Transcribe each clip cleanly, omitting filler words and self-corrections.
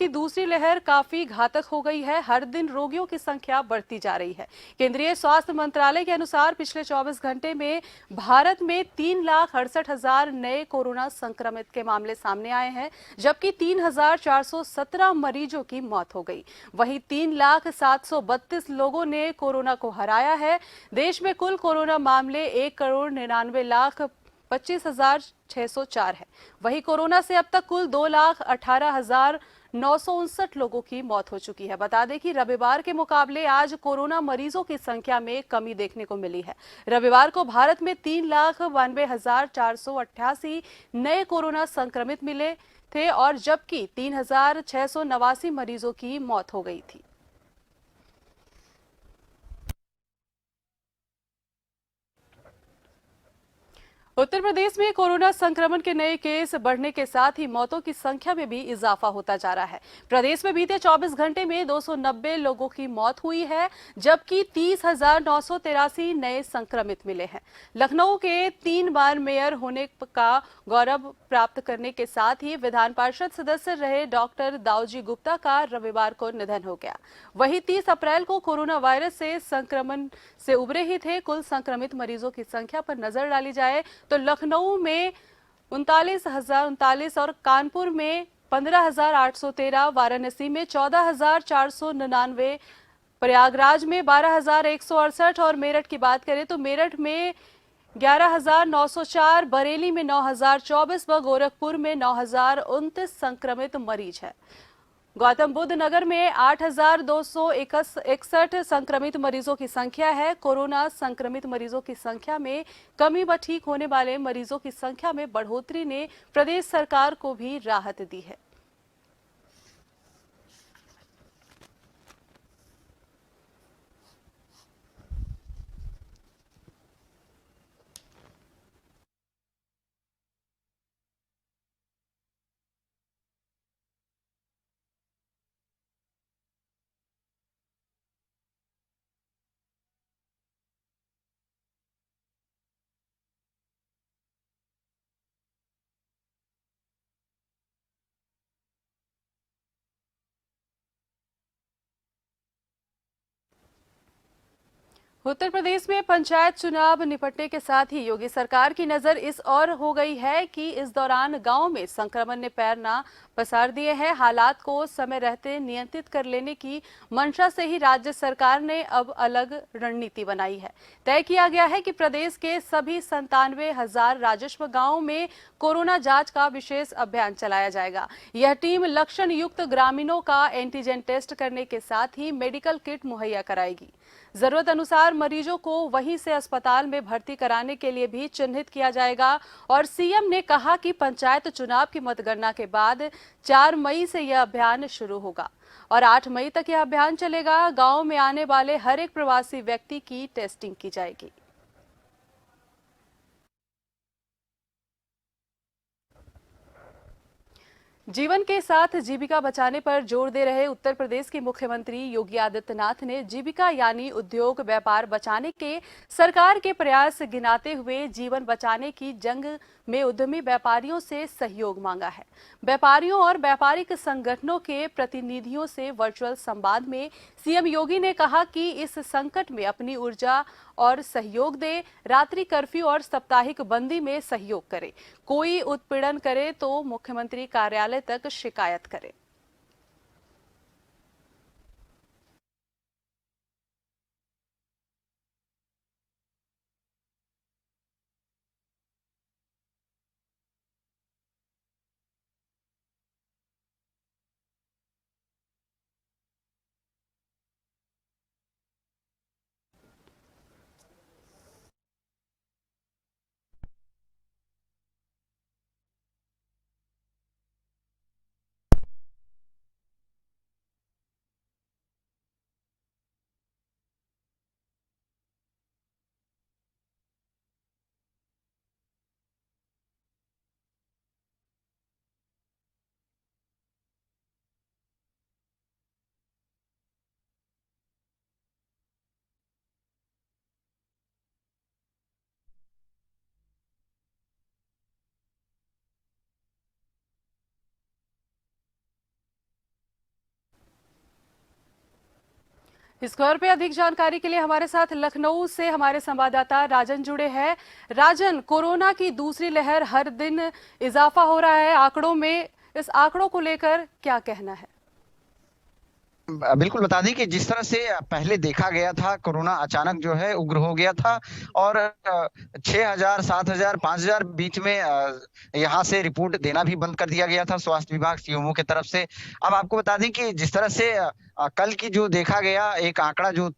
की दूसरी लहर काफी घातक हो गई है। हर दिन रोगियों की संख्या बढ़ती जा रही है। केंद्रीय स्वास्थ्य मंत्रालय के अनुसार पिछले 24 घंटे में भारत में 3,68,000 नए कोरोना संक्रमित के मामले सामने आए हैं, जबकि 3,417 मरीजों की मौत हो गई। वहीं 3,732 लोगों ने कोरोना को हराया है। देश में कुल कोरोना मामले 1,99,25,604 है। वहीं कोरोना से अब तक कुल 2,18,959 लोगों की मौत हो चुकी है। बता दें कि रविवार के मुकाबले आज कोरोना मरीजों की संख्या में कमी देखने को मिली है। रविवार को भारत में 3,92,488 नए कोरोना संक्रमित मिले थे और जबकि 3,689 मरीजों की मौत हो गई थी। उत्तर प्रदेश में कोरोना संक्रमण के नए केस बढ़ने के साथ ही मौतों की संख्या में भी इजाफा होता जा रहा है। प्रदेश में बीते 24 घंटे में 290 लोगों की मौत हुई है, जबकि 30,983 नए संक्रमित मिले हैं। लखनऊ के 3 बार मेयर होने का गौरव प्राप्त करने के साथ ही विधान पार्षद सदस्य रहे डॉक्टर दाऊजी गुप्ता का रविवार को निधन हो गया। वहीं 30 अप्रैल को कोरोना वायरस से संक्रमण से उबरे ही थे। कुल संक्रमित मरीजों की संख्या पर नजर डाली जाए तो लखनऊ में 39,039 और कानपुर में 15,813, वाराणसी में 14,499, प्रयागराज में 12,168 और मेरठ की बात करें तो मेरठ में 11,904, बरेली में 9,024 व गोरखपुर में 9,029 संक्रमित मरीज हैं। गौतम बुद्ध नगर में 8,261 संक्रमित मरीजों की संख्या है। कोरोना संक्रमित मरीजों की संख्या में कमी व ठीक होने वाले मरीजों की संख्या में बढ़ोतरी ने प्रदेश सरकार को भी राहत दी है। उत्तर प्रदेश में पंचायत चुनाव निपटने के साथ ही योगी सरकार की नजर इस ओर हो गई है कि इस दौरान गांव में संक्रमण ने पैर ना पसार दिए हैं। हालात को समय रहते नियंत्रित कर लेने की मंशा से ही राज्य सरकार ने अब अलग रणनीति बनाई है। तय किया गया है कि प्रदेश के सभी 97,000 राजस्व गांवों में कोरोना जांच का विशेष अभियान चलाया जाएगा। यह टीम लक्षण युक्त ग्रामीणों का एंटीजन टेस्ट करने के साथ ही मेडिकल किट मुहैया कराएगी। जरूरत अनुसार मरीजों को वहीं से अस्पताल में भर्ती कराने के लिए भी चिन्हित किया जाएगा। और सीएम ने कहा कि पंचायत चुनाव की मतगणना के बाद 4 मई से यह अभियान शुरू होगा और 8 मई तक यह अभियान चलेगा। गांव में आने वाले हर एक प्रवासी व्यक्ति की टेस्टिंग की जाएगी। जीवन के साथ जीविका बचाने पर जोर दे रहे उत्तर प्रदेश के मुख्यमंत्री योगी आदित्यनाथ ने जीविका यानी उद्योग व्यापार बचाने के सरकार के प्रयास गिनाते हुए जीवन बचाने की जंग में उद्यमी व्यापारियों से सहयोग मांगा है। व्यापारियों और व्यापारिक संगठनों के प्रतिनिधियों से वर्चुअल संवाद में सीएम योगी ने कहा कि इस संकट में अपनी ऊर्जा और सहयोग दे, रात्रि कर्फ्यू और साप्ताहिक बंदी में सहयोग करे। कोई उत्पीड़न करे तो मुख्यमंत्री कार्यालय तक शिकायत करे। इस खबर पे अधिक जानकारी के लिए हमारे साथ लखनऊ से हमारे संवाददाता राजन जुड़े हैं। राजन, कोरोना की दूसरी लहर हर दिन इजाफा हो रहा है आंकड़ों में, इस आंकड़ों को लेकर क्या कहना है? बिल्कुल बता दें कि जिस तरह से पहले देखा गया था, कोरोना अचानक जो है उग्र हो गया था और 6,000, 7,000, 5,000 बीच में यहाँ से रिपोर्ट देना भी बंद कर दिया गया था स्वास्थ्य विभाग सीएमओ की तरफ से। अब आपको बता दें कि जिस तरह से कल की जो देखा गया एक आंकड़ा जो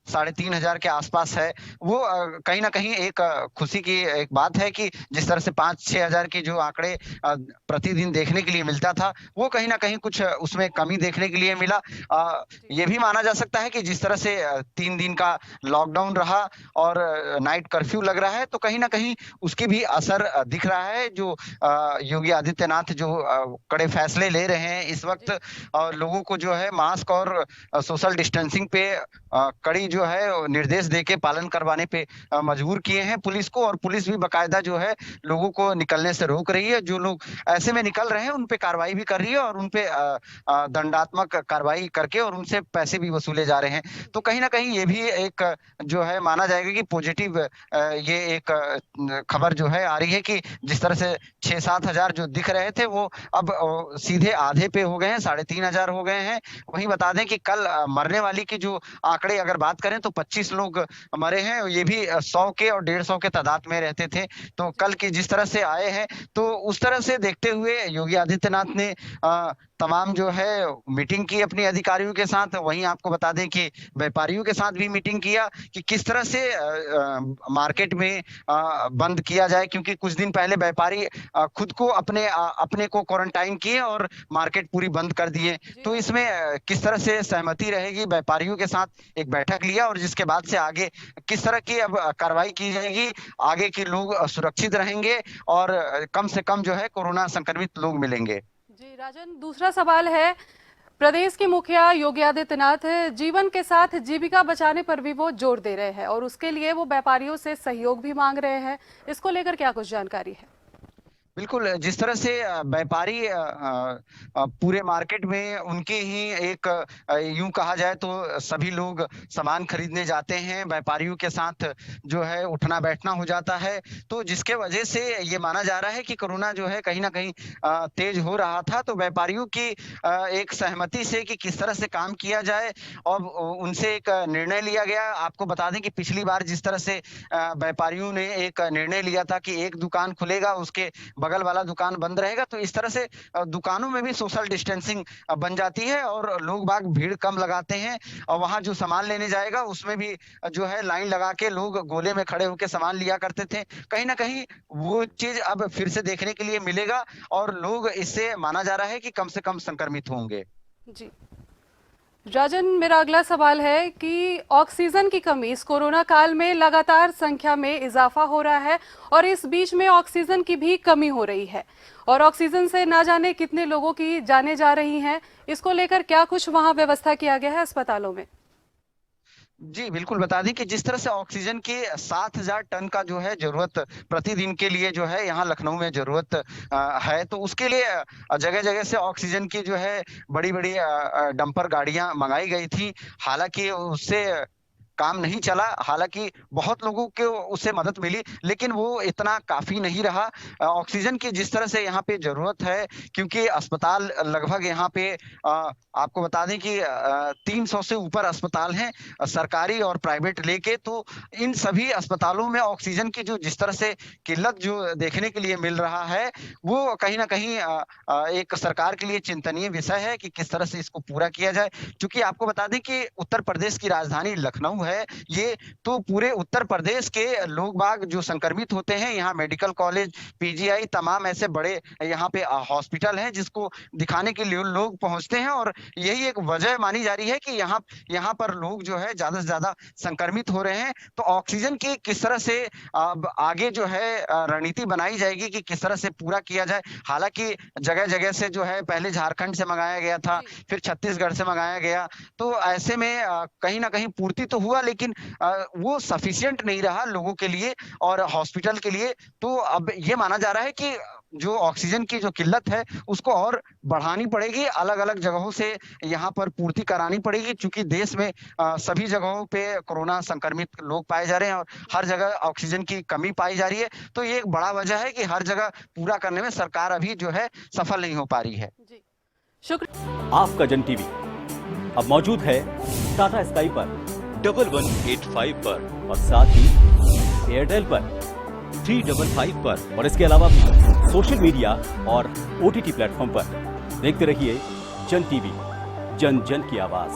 3,500 के आसपास है, वो कहीं ना कहीं एक खुशी की एक बात है कि जिस तरह से 5-6 हजार के जो आंकड़े प्रतिदिन देखने के लिए मिलता था, वो कहीं ना कहीं कुछ उसमें कमी देखने के लिए मिला। ये भी माना जा सकता है कि जिस तरह से 3 दिन का लॉकडाउन रहा और नाइट कर्फ्यू लग रहा है, तो कहीं ना कहीं उसकी भी असर दिख रहा है। जो योगी आदित्यनाथ जो कड़े फैसले ले रहे हैं इस वक्त, लोगों को जो है मास्क और सोशल डिस्टेंसिंग पे कड़ी जो है निर्देश देके पालन करवाने पे मजबूर किए हैं पुलिस को, और पुलिस भी बकायदा जो है लोगों को निकलने से रोक रही है। जो लोग ऐसे में निकल रहे हैं उन पे कार्रवाई भी कर रही है और उन पे दंडात्मक कार्रवाई करके और उनसे पैसे भी वसूले जा रहे हैं। तो कहीं ना कहीं ये भी एक जो है माना जाएगा कि पॉजिटिव ये एक खबर जो है आ रही है कि जिस तरह से 6-7 हजार जो दिख रहे थे वो अब सीधे आधे पे हो गए हैं, 3,500 हो गए हैं। वहीं बता दें कि कल मरने वाली की जो आंकड़े अगर बात करें तो 25 लोग मरे हैं, ये भी 100 के और 150 के तादाद में रहते थे। तो कल की जिस तरह से आए हैं, तो उस तरह से देखते हुए योगी आदित्यनाथ ने तमाम जो है मीटिंग की अपने अधिकारियों के साथ। वहीं आपको बता दें कि व्यापारियों के साथ भी मीटिंग किया कि किस तरह से मार्केट में बंद किया जाए, क्योंकि कुछ दिन पहले व्यापारी खुद को अपने को क्वारंटाइन किए और मार्केट पूरी बंद कर दिए। तो इसमें किस तरह से सहमति रहेगी, व्यापारियों के साथ एक बैठक लिया और जिसके बाद से आगे किस तरह की अब कार्रवाई की जाएगी, आगे के लोग सुरक्षित रहेंगे और कम से कम जो है कोरोना संक्रमित लोग मिलेंगे। जी राजन, दूसरा सवाल है, प्रदेश के मुखिया योगी आदित्यनाथ जीवन के साथ जीविका बचाने पर भी वो जोर दे रहे हैं और उसके लिए वो व्यापारियों से सहयोग भी मांग रहे हैं। इसको लेकर क्या कुछ जानकारी है? बिल्कुल, जिस तरह से व्यापारी पूरे मार्केट में उनके ही एक यूं कहा जाए तो सभी लोग सामान खरीदने जाते हैं, व्यापारियों के साथ जो है उठना बैठना हो जाता है। तो जिसके वजह से ये माना जा रहा है कि कोरोना जो है कहीं ना कहीं तेज हो रहा था। तो व्यापारियों की एक सहमति से कि किस तरह से काम किया जाए और उनसे एक निर्णय लिया गया। आपको बता दें कि पिछली बार जिस तरह से व्यापारियों ने एक निर्णय लिया था कि एक दुकान खुलेगा, उसके बगल वाला दुकान बंद रहेगा, तो इस तरह से दुकानों में भी सोशल डिस्टेंसिंग बन जाती है और लोग बाग भीड़ कम लगाते हैं। और वहां जो सामान लेने जाएगा उसमें भी जो है लाइन लगा के लोग गोले में खड़े होकर सामान लिया करते थे। कहीं ना कहीं वो चीज अब फिर से देखने के लिए मिलेगा और लोग इससे माना जा रहा है कि कम से कम संक्रमित होंगे। जी राजन, मेरा अगला सवाल है कि ऑक्सीजन की कमी इस कोरोना काल में लगातार संख्या में इजाफा हो रहा है और इस बीच में ऑक्सीजन की भी कमी हो रही है और ऑक्सीजन से ना जाने कितने लोगों की जानें जा रही हैं। इसको लेकर क्या कुछ वहां व्यवस्था किया गया है अस्पतालों में? जी बिल्कुल, बता दें कि जिस तरह से ऑक्सीजन के 7,000 टन का जो है जरूरत प्रतिदिन के लिए जो है यहाँ लखनऊ में जरूरत है, तो उसके लिए जगह जगह से ऑक्सीजन की जो है बड़ी बड़ी डंपर गाड़ियां मंगाई गई थी। हालांकि उससे काम नहीं चला, हालांकि बहुत लोगों को उससे मदद मिली, लेकिन वो इतना काफी नहीं रहा। ऑक्सीजन की जिस तरह से यहाँ पे जरूरत है, क्योंकि अस्पताल लगभग यहाँ पे आपको बता दें कि 300 से ऊपर अस्पताल हैं सरकारी और प्राइवेट लेके। तो इन सभी अस्पतालों में ऑक्सीजन की जो जिस तरह से किल्लत जो देखने के लिए मिल रहा है, वो कहीं ना कहीं एक सरकार के लिए चिंतनीय विषय है कि किस तरह से इसको पूरा किया जाए। क्योंकि आपको बता दें कि उत्तर प्रदेश की राजधानी लखनऊ है ये, तो पूरे उत्तर प्रदेश के लोग बाग जो संक्रमित होते हैं, यहाँ मेडिकल कॉलेज, पीजीआई, तमाम ऐसे बड़े यहाँ पे हॉस्पिटल हैं जिसको दिखाने के लिए लोग पहुंचते हैं और यही एक वजह मानी जा रही है कि यहाँ पर लोग जो है ज्यादा से ज्यादा संक्रमित हो रहे हैं। तो ऑक्सीजन की किस तरह से अब आगे जो है रणनीति बनाई जाएगी कि किस तरह से पूरा किया जाए। हालांकि जगह जगह से जो है पहले झारखंड से मंगाया गया था, फिर छत्तीसगढ़ से मंगाया गया, तो ऐसे में कहीं ना कहीं पूर्ति तो हो हुआ, लेकिन वो सफिशिएंट नहीं रहा लोगों के लिए और हॉस्पिटल के लिए। तो अब ये माना जा रहा है कि जो ऑक्सीजन की जो किल्लत है उसको और बढ़ानी पड़ेगी, अलग-अलग जगहों से यहाँ पर पूर्ति करानी पड़ेगी, चूंकि देश में सभी जगहों पे कोरोना संक्रमित लोग पाए जा रहे हैं और हर जगह ऑक्सीजन की कमी पाई जा रही है। तो ये एक बड़ा वजह है कि हर जगह पूरा करने में सरकार अभी जो है सफल नहीं हो पा रही है। जी, शुक्रिया। आपका जन टीवी अब मौजूद है टाटा स्काई पर 1185 पर और साथ ही एयरटेल पर 355 पर और इसके अलावा भी सोशल मीडिया और OTT प्लेटफॉर्म पर। देखते रहिए जन टीवी, जन जन की आवाज।